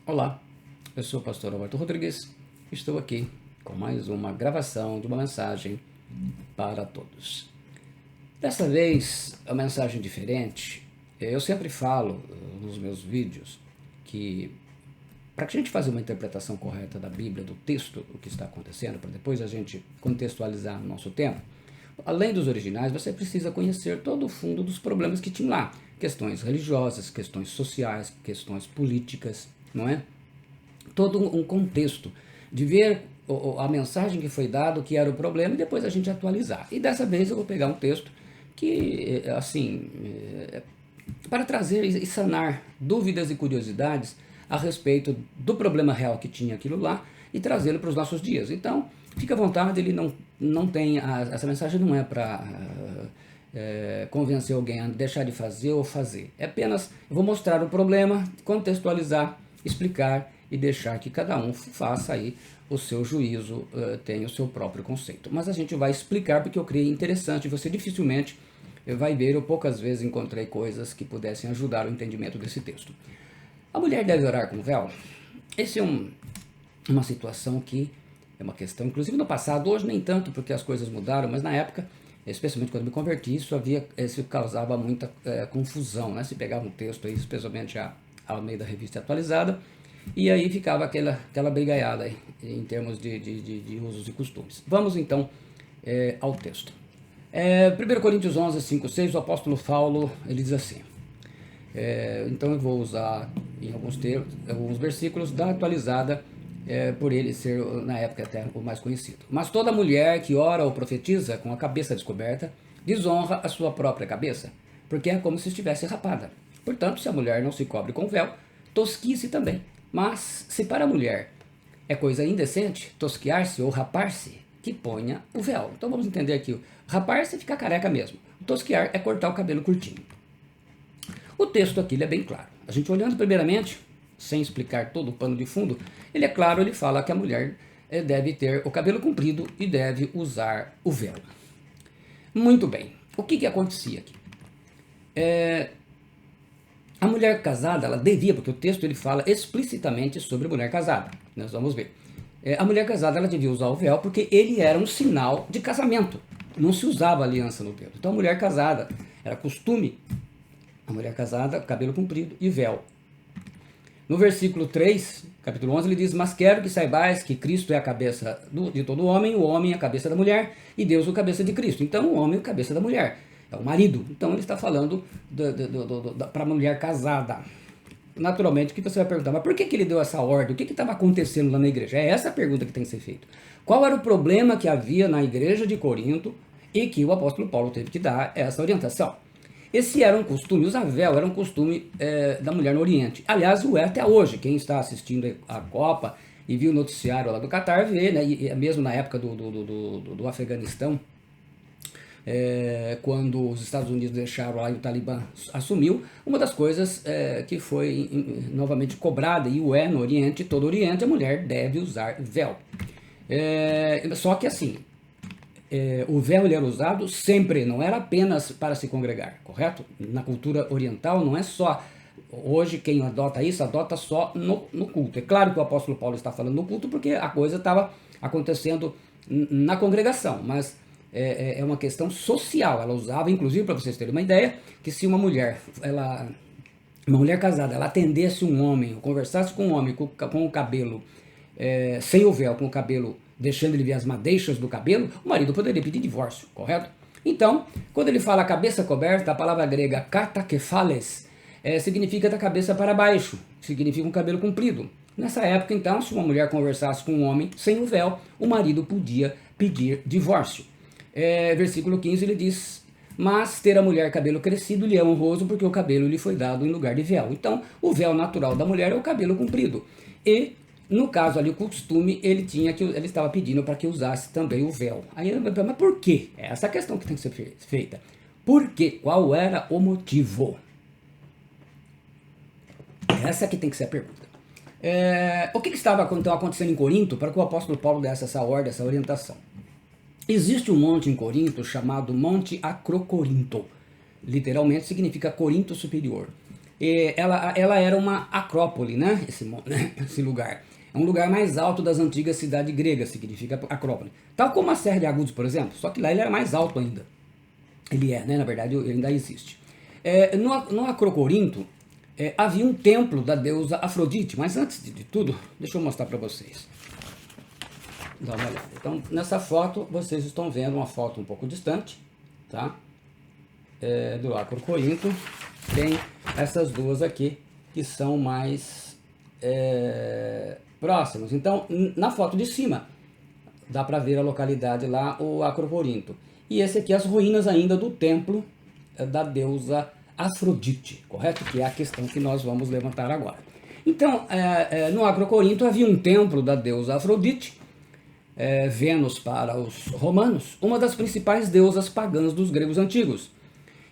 Olá, eu sou o pastor Alberto Rodrigues, estou aqui com mais uma gravação de uma mensagem para todos. Dessa vez, a mensagem diferente. Eu sempre falo nos meus vídeos que para que a gente fazer uma interpretação correta da Bíblia, do texto, o que está acontecendo, para depois a gente contextualizar no nosso tempo, além dos originais, você precisa conhecer todo o fundo dos problemas que tinham lá. Questões religiosas, questões sociais, questões políticas, não é? Todo um contexto de ver a mensagem que foi dada, o que era o problema, e depois a gente atualizar. E dessa vez eu vou pegar um texto que, assim, para trazer e sanar dúvidas e curiosidades a respeito do problema real que tinha aquilo lá e trazê-lo para os nossos dias. Então, fica à vontade, ele não tem, essa mensagem não é para convencer alguém a deixar de fazer ou fazer. É apenas, eu vou mostrar o problema, contextualizar, explicar e deixar que cada um faça aí o seu juízo, tenha o seu próprio conceito. Mas a gente vai explicar porque eu creio interessante, você dificilmente vai ver, eu poucas vezes encontrei coisas que pudessem ajudar o entendimento desse texto. A mulher deve orar com véu? Essa é uma situação que é uma questão, inclusive no passado, hoje nem tanto porque as coisas mudaram, mas na época, especialmente quando me converti, isso causava muita confusão, né? Se pegava um texto aí, especialmente ao meio da revista atualizada, e aí ficava aquela brigaiada aí, em termos de usos e costumes. Vamos então ao texto. 1 Coríntios 11, 5, 6, o apóstolo Paulo, ele diz assim, então eu vou usar em alguns versículos da atualizada, por ele ser na época até o mais conhecido. Mas toda mulher que ora ou profetiza com a cabeça descoberta, desonra a sua própria cabeça, porque é como se estivesse rapada. Portanto, se a mulher não se cobre com véu, tosquie-se também. Mas, se para a mulher é coisa indecente tosquiar-se ou rapar-se, que ponha o véu. Então vamos entender aqui, rapar-se é ficar careca mesmo. O tosquiar é cortar o cabelo curtinho. O texto aqui ele é bem claro. A gente olhando primeiramente, sem explicar todo o pano de fundo, ele é claro, ele fala que a mulher deve ter o cabelo comprido e deve usar o véu. Muito bem, o que acontecia aqui? A mulher casada, ela devia, porque o texto ele fala explicitamente sobre mulher casada. Nós vamos ver. A mulher casada, ela devia usar o véu porque ele era um sinal de casamento. Não se usava aliança no dedo. Então a mulher casada, era costume, a mulher casada, cabelo comprido e véu. No versículo 3, capítulo 11, ele diz, mas quero que saibais que Cristo é a cabeça de todo homem, o homem é a cabeça da mulher e Deus é a cabeça de Cristo. Então o homem é a cabeça da mulher. É o marido. Então ele está falando para a mulher casada. Naturalmente, o que você vai perguntar? Mas por que ele deu essa ordem? O que estava acontecendo lá na igreja? É essa a pergunta que tem que ser feita. Qual era o problema que havia na igreja de Corinto e que o apóstolo Paulo teve que dar essa orientação? Esse era um costume, usar véu era um costume da mulher no Oriente. Aliás, o é até hoje. Quem está assistindo a Copa e viu o noticiário lá do Catar vê, né? E mesmo na época do Afeganistão, quando os Estados Unidos deixaram lá e o Talibã assumiu, uma das coisas que foi novamente cobrada, e o no Oriente, todo o Oriente, a mulher deve usar véu. Só que assim, o véu ele era usado sempre, não era apenas para se congregar, correto? Na cultura oriental não é só, hoje quem adota isso, adota só no culto. É claro que o apóstolo Paulo está falando no culto porque a coisa estava acontecendo na congregação, mas é uma questão social. Ela usava, inclusive, para vocês terem uma ideia, que se uma mulher casada, ela atendesse um homem, conversasse com um homem com o cabelo sem o véu, com o cabelo deixando ele ver as madeixas do cabelo, o marido poderia pedir divórcio, correto? Então, quando ele fala cabeça coberta, a palavra grega katakefales significa da cabeça para baixo, significa um cabelo comprido. Nessa época, então, se uma mulher conversasse com um homem sem o véu, o marido podia pedir divórcio. Versículo 15 ele diz, mas ter a mulher cabelo crescido lhe é honroso porque o cabelo lhe foi dado em lugar de véu. Então, o véu natural da mulher é o cabelo comprido. E, no caso ali, o costume, ele estava pedindo para que usasse também o véu. Aí, mas por quê? É essa a questão que tem que ser feita. Por quê? Qual era o motivo? Essa que tem que ser a pergunta. O que estava então acontecendo em Corinto para que o apóstolo Paulo desse essa ordem, essa orientação? Existe um monte em Corinto chamado Monte Acrocorinto. Literalmente significa Corinto Superior. ela era uma acrópole, né? Esse lugar. É um lugar mais alto das antigas cidades gregas, significa acrópole. Tal como a Serra de Agudos, por exemplo, só que lá ele era mais alto ainda. Ele é, né? Na verdade, ele ainda existe. No Acrocorinto, havia um templo da deusa Afrodite, mas antes de tudo, deixa eu mostrar para vocês. Dá uma olhada. Então, nessa foto, vocês estão vendo uma foto um pouco distante, tá? Do Acrocorinto. Tem essas duas aqui, que são mais próximas. Então, na foto de cima, dá para ver a localidade lá, o Acrocorinto. E esse aqui, as ruínas ainda do templo da deusa Afrodite, correto? Que é a questão que nós vamos levantar agora. Então, no Acrocorinto havia um templo da deusa Afrodite, Vênus para os romanos, uma das principais deusas pagãs dos gregos antigos.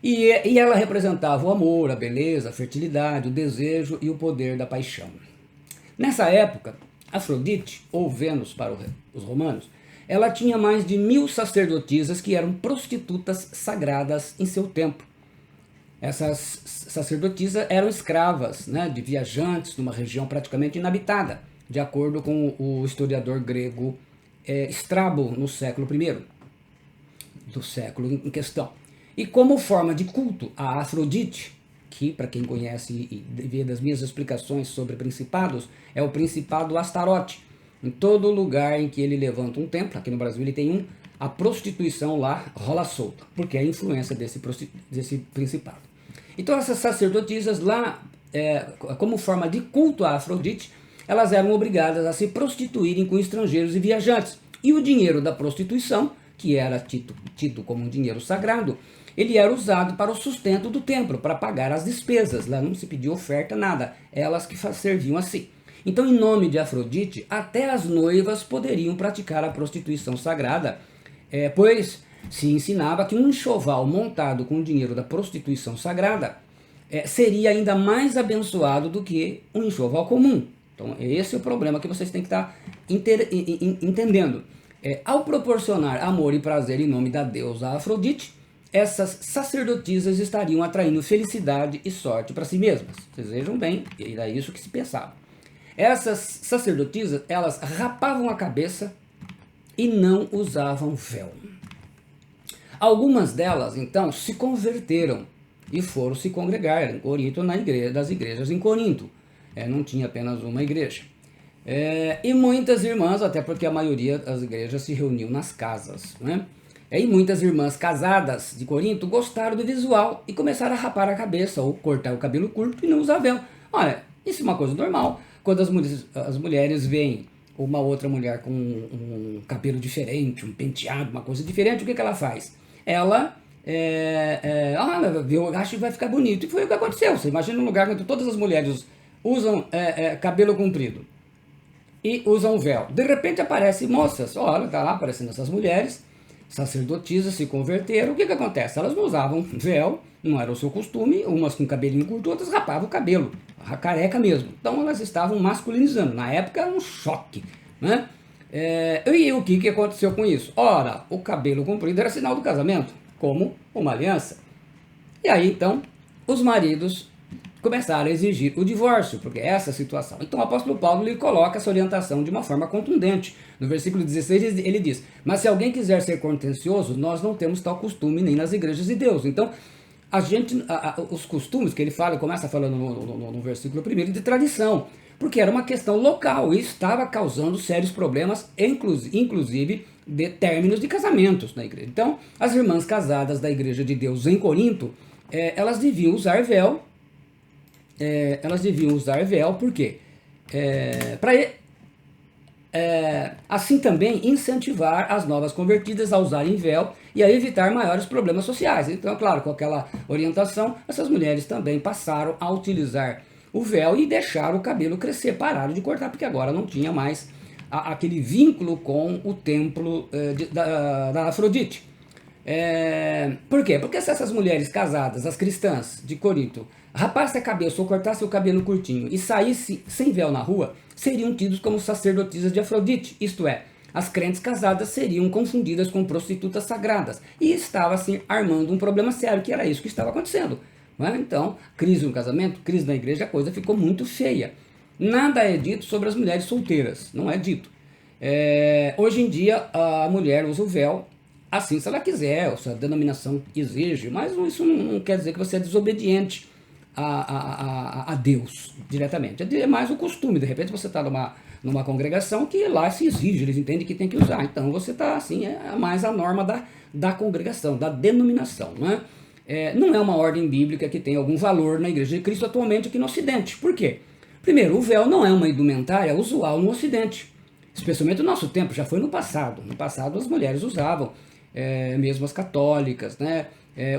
E ela representava o amor, a beleza, a fertilidade, o desejo e o poder da paixão. Nessa época, Afrodite, ou Vênus para os romanos, ela tinha mais de 1000 sacerdotisas que eram prostitutas sagradas em seu templo. Essas sacerdotisas eram escravas, né, de viajantes numa região praticamente inabitada, de acordo com o historiador grego Estrabo, no século I, do século em questão. E como forma de culto a Afrodite, que para quem conhece e vê das minhas explicações sobre principados, é o principado Astarote. Em todo lugar em que ele levanta um templo, aqui no Brasil ele tem a prostituição lá rola solta, porque é a influência desse principado. Então essas sacerdotisas lá, como forma de culto a Afrodite, elas eram obrigadas a se prostituírem com estrangeiros e viajantes. E o dinheiro da prostituição, que era tido como um dinheiro sagrado, ele era usado para o sustento do templo, para pagar as despesas. Lá não se pedia oferta, nada. Elas que serviam assim. Então, em nome de Afrodite, até as noivas poderiam praticar a prostituição sagrada, pois se ensinava que um enxoval montado com o dinheiro da prostituição sagrada seria ainda mais abençoado do que um enxoval comum. Então, esse é o problema que vocês têm que estar entendendo. Ao proporcionar amor e prazer em nome da deusa Afrodite, essas sacerdotisas estariam atraindo felicidade e sorte para si mesmas. Vocês vejam bem, era isso que se pensava. Essas sacerdotisas, elas rapavam a cabeça e não usavam véu. Algumas delas, então, se converteram e foram se congregar em Corinto, das igrejas em Corinto. Não tinha apenas uma igreja. E muitas irmãs, até porque a maioria das igrejas se reuniam nas casas, né? E muitas irmãs casadas de Corinto gostaram do visual e começaram a rapar a cabeça ou cortar o cabelo curto e não usar véu. Olha, isso é uma coisa normal. Quando as mulheres veem uma outra mulher com um cabelo diferente, um penteado, uma coisa diferente, o que ela faz? Ela eu acho que vai ficar bonito. E foi o que aconteceu. Você imagina um lugar onde todas as mulheres usam cabelo comprido e usam véu. De repente aparecem moças, olha, tá lá aparecendo essas mulheres, sacerdotisas se converteram. O que acontece? Elas não usavam véu, não era o seu costume, umas com cabelinho curto, outras rapavam o cabelo, a careca mesmo. Então elas estavam masculinizando. Na época era um choque, né? E o que aconteceu com isso? Ora, o cabelo comprido era sinal do casamento, como uma aliança. E aí então os maridos começaram a exigir o divórcio, porque é essa a situação. Então o apóstolo Paulo lhe coloca essa orientação de uma forma contundente. No versículo 16 ele diz: mas se alguém quiser ser contencioso, nós não temos tal costume nem nas igrejas de Deus. Então os costumes que ele fala, começa falando no versículo 1 de tradição, porque era uma questão local e estava causando sérios problemas, inclusive de términos de casamentos na igreja. Então as irmãs casadas da igreja de Deus em Corinto, elas deviam usar véu. Por quê? Assim também incentivar as novas convertidas a usarem véu e a evitar maiores problemas sociais. Então, claro, com aquela orientação, essas mulheres também passaram a utilizar o véu e deixaram o cabelo crescer, pararam de cortar, porque agora não tinha mais aquele vínculo com o templo da Afrodite. Por quê? Porque se essas mulheres casadas, as cristãs de Corinto, rapassem a cabeça ou cortassem o cabelo curtinho e saíssem sem véu na rua, seriam tidos como sacerdotisas de Afrodite, isto é, as crentes casadas seriam confundidas com prostitutas sagradas. E estava assim armando um problema sério, que era isso que estava acontecendo. não é? Então, crise no casamento, crise na igreja, a coisa ficou muito feia. Nada é dito sobre as mulheres solteiras, não é dito. Hoje em dia, a mulher usa o véu, assim, se ela quiser, se a denominação exige, mas isso não quer dizer que você é desobediente a Deus diretamente. É mais o costume. De repente você está numa congregação que lá se exige, eles entendem que tem que usar. Então você está assim, é mais a norma da congregação, da denominação. Né? Não é uma ordem bíblica que tem algum valor na Igreja de Cristo atualmente aqui no Ocidente. Por quê? Primeiro, o véu não é uma indumentária usual no Ocidente. Especialmente no nosso tempo, já foi no passado. No passado as mulheres usavam, mesmo as católicas, né?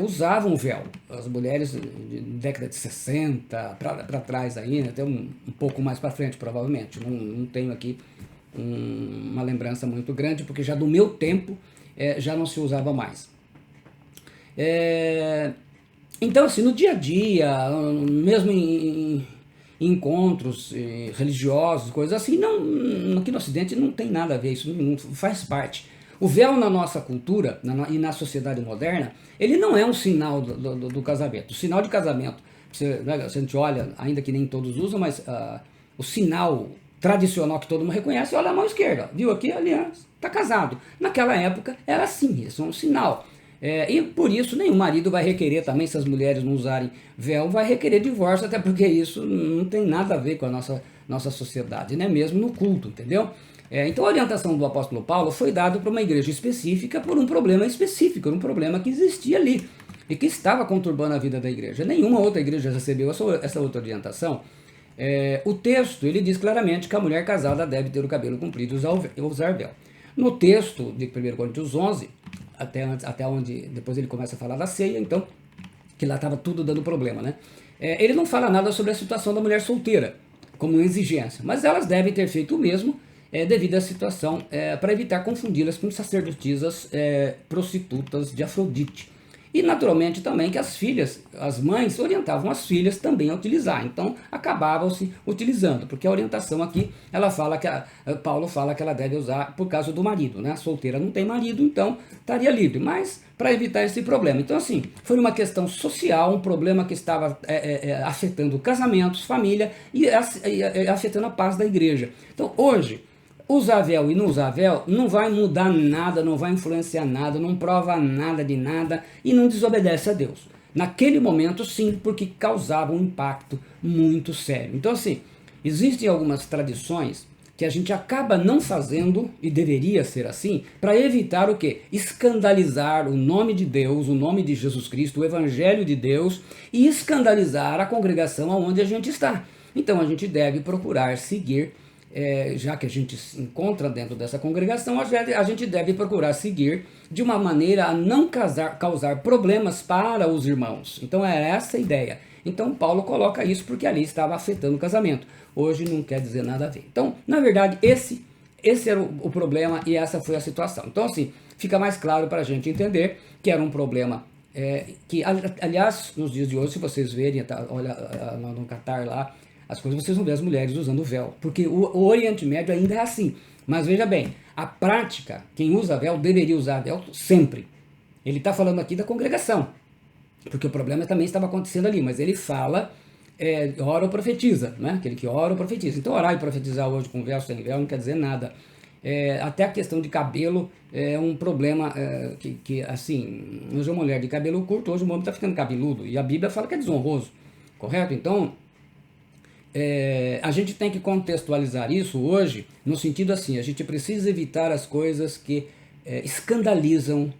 Usavam o véu. As mulheres de década de 60 para trás aí, né? Até um pouco mais para frente provavelmente. Não tenho aqui uma lembrança muito grande, porque já do meu tempo já não se usava mais. Então assim, no dia a dia, mesmo em encontros religiosos, coisas assim, aqui no Ocidente não tem nada a ver, isso não faz parte. O véu na nossa cultura e na sociedade moderna, ele não é um sinal do casamento. O sinal de casamento, a gente olha, ainda que nem todos usam, mas o sinal tradicional que todo mundo reconhece, olha a mão esquerda, viu aqui, aliás, está casado. Naquela época era assim, isso é um sinal. E por isso nenhum marido vai requerer também, se as mulheres não usarem véu, vai requerer divórcio, até porque isso não tem nada a ver com a nossa sociedade, né? Mesmo no culto, entendeu? Então a orientação do apóstolo Paulo foi dada para uma igreja específica por um problema específico, um problema que existia ali e que estava conturbando a vida da igreja. Nenhuma outra igreja recebeu essa outra orientação. O texto ele diz claramente que a mulher casada deve ter o cabelo comprido e usar véu. No texto de 1 Coríntios 11, até onde depois ele começa a falar da ceia, então, que lá estava tudo dando problema, né? Ele não fala nada sobre a situação da mulher solteira, como exigência, mas elas devem ter feito o mesmo devido à situação, para evitar confundi-las com sacerdotisas prostitutas de Afrodite. E naturalmente também que as mães orientavam as filhas também a utilizar, então acabavam-se utilizando, porque a orientação aqui, Paulo fala que ela deve usar por causa do marido, né? A solteira não tem marido, então estaria livre, mas para evitar esse problema. Então assim, foi uma questão social, um problema que estava afetando casamentos, família e afetando a paz da igreja. Então hoje, usar véu e não usar véu não vai mudar nada, não vai influenciar nada, não prova nada de nada e não desobedece a Deus. Naquele momento sim, porque causava um impacto muito sério. Então assim, existem algumas tradições que a gente acaba não fazendo, e deveria ser assim, para evitar o quê? Escandalizar o nome de Deus, o nome de Jesus Cristo, o Evangelho de Deus, e escandalizar a congregação onde a gente está. Então a gente deve procurar seguir, já que a gente se encontra dentro dessa congregação, a gente deve procurar seguir de uma maneira a não causar problemas para os irmãos. Então é essa a ideia. Então Paulo coloca isso porque ali estava afetando o casamento. Hoje não quer dizer nada a ver. Então, na verdade, esse era o problema e essa foi a situação. Então assim, fica mais claro para a gente entender que era um problema que, aliás, nos dias de hoje, se vocês verem, olha no Catar lá, as coisas, vocês vão ver as mulheres usando véu, porque o Oriente Médio ainda é assim. Mas veja bem, a prática, quem usa véu deveria usar véu sempre. Ele está falando aqui da congregação, porque o problema também estava acontecendo ali, mas ele fala, ora ou profetiza, né? Aquele que ora ou profetiza. Então orar e profetizar hoje com véu, sem véu, não quer dizer nada. Até a questão de cabelo é um problema que assim, hoje uma mulher de cabelo curto, hoje o homem está ficando cabeludo, e a Bíblia fala que é desonroso, correto? Então, a gente tem que contextualizar isso hoje no sentido assim, a gente precisa evitar as coisas que escandalizam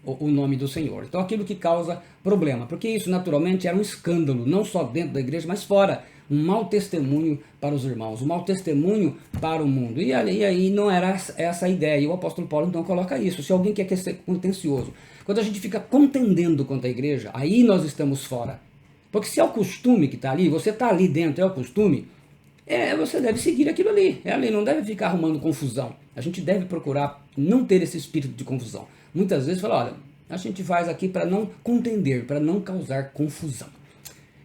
o nome do Senhor. Então aquilo que causa problema, porque isso naturalmente era um escândalo, não só dentro da igreja, mas fora, um mau testemunho para os irmãos, um mau testemunho para o mundo. E aí não era essa a ideia, e o apóstolo Paulo então coloca isso. Se alguém quer ser contencioso, quando a gente fica contendendo contra a igreja, aí nós estamos fora. Porque se é o costume que está ali, você está ali dentro, é o costume, você deve seguir aquilo ali. Ali não deve ficar arrumando confusão. A gente deve procurar não ter esse espírito de confusão. Muitas vezes fala, olha, a gente faz aqui para não contender, para não causar confusão.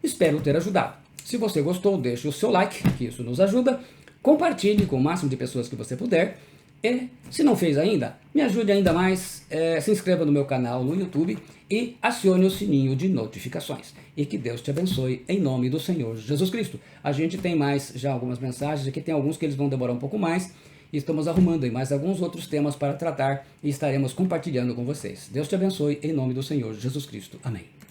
Espero ter ajudado. Se você gostou, deixe o seu like, que isso nos ajuda. Compartilhe com o máximo de pessoas que você puder. E se não fez ainda, me ajude ainda mais, se inscreva no meu canal no YouTube e acione o sininho de notificações. E que Deus te abençoe em nome do Senhor Jesus Cristo. A gente tem mais já algumas mensagens, aqui tem alguns que eles vão demorar um pouco mais, e estamos arrumando aí mais alguns outros temas para tratar e estaremos compartilhando com vocês. Deus te abençoe em nome do Senhor Jesus Cristo. Amém.